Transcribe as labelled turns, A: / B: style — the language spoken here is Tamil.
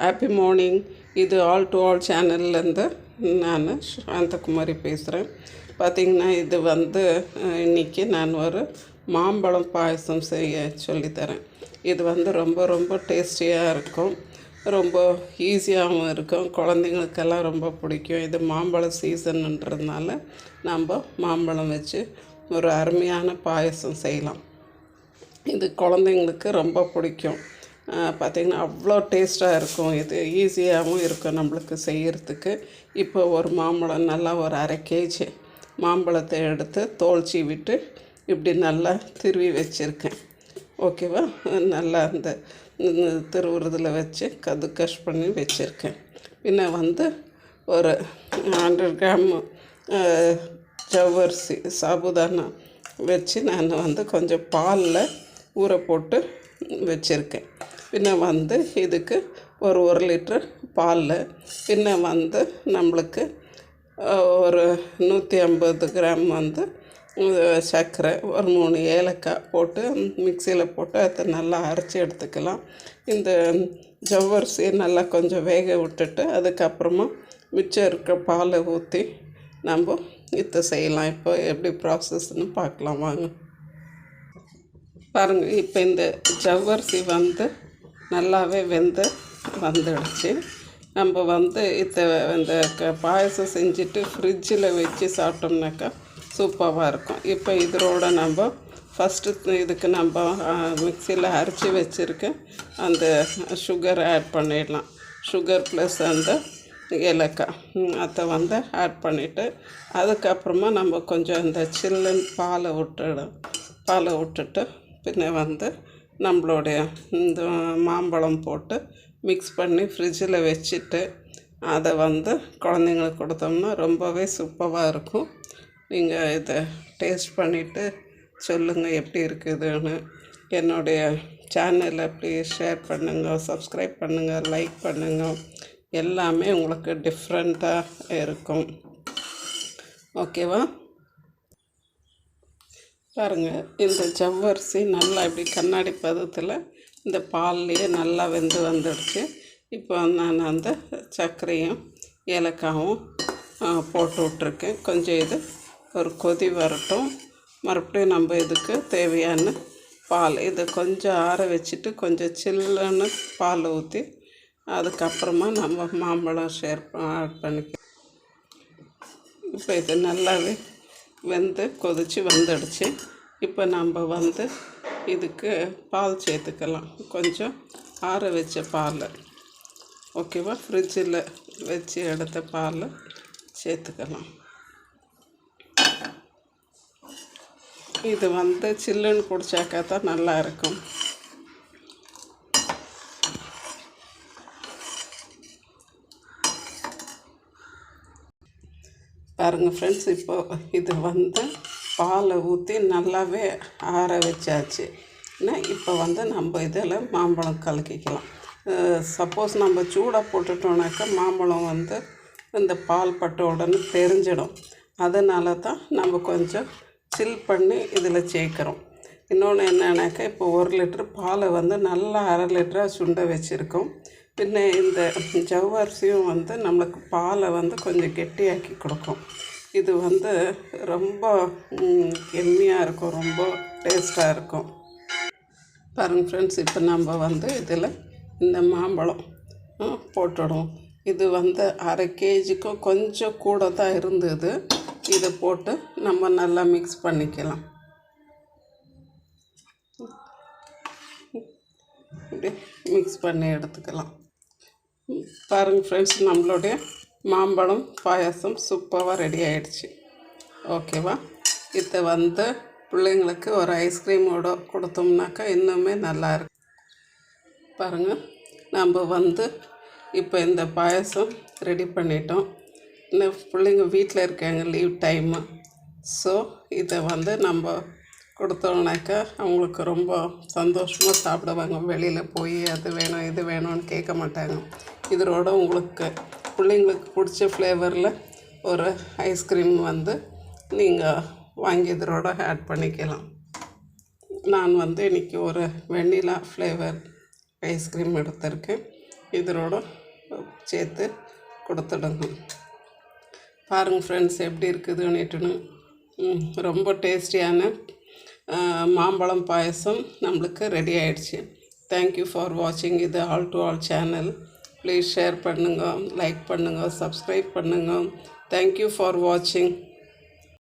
A: Happy morning. இது ஆல் டு ஆல் சேனல்லேருந்து நான் சாந்தகுமாரி பேசுகிறேன். பார்த்திங்கன்னா இது இன்றைக்கி நான் ஒரு மாம்பழம் பாயசம் செய்ய சொல்லித்தரேன். இது ரொம்ப ரொம்ப டேஸ்டியாக இருக்கும், ரொம்ப ஈஸியாகவும் இருக்கும், குழந்தைங்களுக்கெல்லாம் ரொம்ப பிடிக்கும். இது மாம்பழ சீசன்ன்றதுனால நம்ம மாம்பழம் வச்சு ஒரு அருமையான பாயசம் செய்யலாம். இது குழந்தைங்களுக்கு ரொம்ப பிடிக்கும். பார்த்திங்கன்னா அவ்வளோ டேஸ்ட்டாக இருக்கும். இது ஈஸியாகவும் இருக்கும் நம்மளுக்கு செய்கிறதுக்கு. இப்போ ஒரு மாம்பழம் நல்லா ஒரு 1/2 கேஜி மாம்பழத்தை எடுத்து தோல் சீவிட்டு இப்படி நல்லா திருவி வச்சுருக்கேன். ஓகேவா? நல்லா அந்த திருவுறதில் வச்சு கஷ் பண்ணி வச்சுருக்கேன். பின்ன ஒரு 100 கிராம் ஜவ்வரிசி சாபுதானா வச்சு நான் கொஞ்சம் பாலில் ஊற போட்டு வச்சுருக்கேன். பின்ன இதுக்கு ஒரு 1 லிட்டர் பாலில் பின்ன நம்மளுக்கு ஒரு 150 கிராம் சர்க்கரை, ஒரு 3 ஏலக்காய் போட்டு மிக்சியில் போட்டு அதை நல்லா அரைச்சி எடுத்துக்கலாம். இந்த ஜவ்வரிசியை நல்லா கொஞ்சம் வேக விட்டுட்டு அதுக்கப்புறமா மிச்சம் இருக்க பாலை ஊற்றி நம்ம இதை செய்யலாம். இப்போ எப்படி ப்ராசஸ்ன்னு பார்க்கலாம் வாங்க. பாருங்கள், இப்போ இந்த ஜவ்வரிசி நல்லாவே வந்துடுச்சு. நம்ம இந்த பாயசம் செஞ்சுட்டு ஃப்ரிட்ஜில் வச்சு சாப்பிட்டோம்னாக்கா சூப்பராக இருக்கும். இப்போ இதோட நம்ம ஃபஸ்ட்டு இதுக்கு நம்ம மிக்சியில் அரைச்சி வச்சுருக்க அந்த சுகரை ஆட் பண்ணிடலாம். சுகர் ப்ளஸ் அந்த ஏலக்காய் அதை ஆட் பண்ணிவிட்டு அதுக்கப்புறமா நம்ம கொஞ்சம் இந்த சில்லுன்னு பாலை விட்டுட்டு பின்ன நம்மளுடைய இந்த மாம்பழம் போட்டு மிக்ஸ் பண்ணி ஃப்ரிட்ஜில் வச்சுட்டு அதை குழந்தைங்களுக்கு கொடுத்தோம்னா ரொம்பவே சூப்பராக இருக்கும். நீங்கள் இதை டேஸ்ட் பண்ணிவிட்டு சொல்லுங்கள் எப்படி இருக்குதுன்னு. என்னுடைய சேனலை ப்ளீஸ் ஷேர் பண்ணுங்கள், சப்ஸ்கிரைப் பண்ணுங்கள், லைக் பண்ணுங்கள். எல்லாமே உங்களுக்கு டிஃப்ரெண்ட்டாக இருக்கும். ஓகேவா? பாருங்கள், இந்த ஜவ்வரிசி நல்லா இப்படி கண்ணாடி பதத்தில் இந்த பால்லையே நல்லா வந்துடுச்சு. இப்போ நான் அந்த சர்க்கரையும் ஏலக்காயும் போட்டு விட்ருக்கேன். கொஞ்சம் இது ஒரு கொதி வரட்டும். மறுபடியும் நம்ம இதுக்கு தேவையான பால் இதை கொஞ்சம் ஆற வச்சுட்டு கொஞ்சம் சில்லுன்னு பால் ஊற்றி அதுக்கப்புறமா நம்ம மாம்பழம் ஆட் பண்ணிக்கலாம். இப்போ இது நல்லாவே கொதித்து வந்துடுச்சு. இப்போ நம்ம இதுக்கு பால் சேர்த்துக்கலாம். கொஞ்சம் ஆற வச்ச பால், ஓகேவா? ஃப்ரிட்ஜில் வச்சு எடுத்த பால் சேர்த்துக்கலாம். இது சில்லுன்னு குடித்தாக்கா தான் நல்லா இருக்கும். பாருங்கள் ஃப்ரெண்ட்ஸ், இப்போ இது பாலை ஊற்றி நல்லாவே ஆற வச்சாச்சு. இப்போ நம்ம இதில் மாம்பழம் கலக்கிக்கலாம். சப்போஸ் நம்ம சூடாக போட்டுட்டோம்னாக்கா மாம்பழம் இந்த பால் பட்ட உடனே தெரிஞ்சிடும். அதனால தான் நம்ம கொஞ்சம் சில் பண்ணி இதில் சேர்க்குறோம். இன்னொன்று என்னன்னாக்கா, இப்போ 1 லிட்டர் பாலை நல்லா 1/2 லிட்டராக சுண்ட வச்சுருக்கோம். பின்ன இந்த ஜவ்வரிசியும் நம்மளுக்கு பாலை கொஞ்சம் கெட்டியாக்கி கொடுக்கும். இது ரொம்ப எம்மியாக இருக்கும், ரொம்ப டேஸ்ட்டாக இருக்கும். பாருங்கள் ஃப்ரெண்ட்ஸ், இப்போ நம்ம இதில் இந்த மாம்பழம் போட்டுடுவோம். இது 1/2 கேஜிக்கும் கொஞ்சம் கூட தான் இருந்தது. இதை போட்டு நம்ம நல்லா மிக்ஸ் பண்ணிக்கலாம். இப்படி மிக்ஸ் பண்ணி எடுத்துக்கலாம். பாருங்கள் ஃப்ரெண்ட்ஸ், நம்மளுடைய மாம்பழம் பாயாசம் சூப்பராக ரெடி ஆகிடுச்சு. ஓகேவா? இதை பிள்ளைங்களுக்கு ஒரு ஐஸ்கிரீமோட கொடுத்தோம்னாக்கா இன்னுமே நல்லாயிருக்கும். பாருங்கள், நம்ம இப்போ இந்த பாயாசம் ரெடி பண்ணிட்டோம். இன்னும் பிள்ளைங்க வீட்டில் இருக்காங்க, லீவ் டைமு. ஸோ இதை நம்ம கொடுத்தோம்னாக்கா அவங்களுக்கு ரொம்ப சந்தோஷமாக சாப்பிடுவாங்க. வெளியில் போய் அது வேணும் இது வேணும்னு கேட்க மாட்டாங்க. இதோட உங்களுக்கு பிள்ளைங்களுக்கு பிடிச்ச ஃப்ளேவரில் ஒரு ஐஸ்கிரீம் நீங்கள் வாங்கி இதோட ஆட் பண்ணிக்கலாம். நான் இன்றைக்கி ஒரு வெண்ணிலா ஃப்ளேவர் ஐஸ்கிரீம் எடுத்திருக்கேன். இதனோட சேர்த்து கொடுத்துடுங்க. பாருங்கள் ஃப்ரெண்ட்ஸ் எப்படி இருக்குதுன்னுட்டுன்னு. ரொம்ப டேஸ்டியான மாம்பழம் பாயசம் நம்மளுக்கு ரெடி ஆகிடுச்சு. தேங்க்யூ ஃபார் வாட்சிங். இது all to all channel. Please share பண்ணுங்கள், லைக் பண்ணுங்கள், சப்ஸ்கிரைப் பண்ணுங்கள். தேங்க்யூ ஃபார் வாட்சிங்.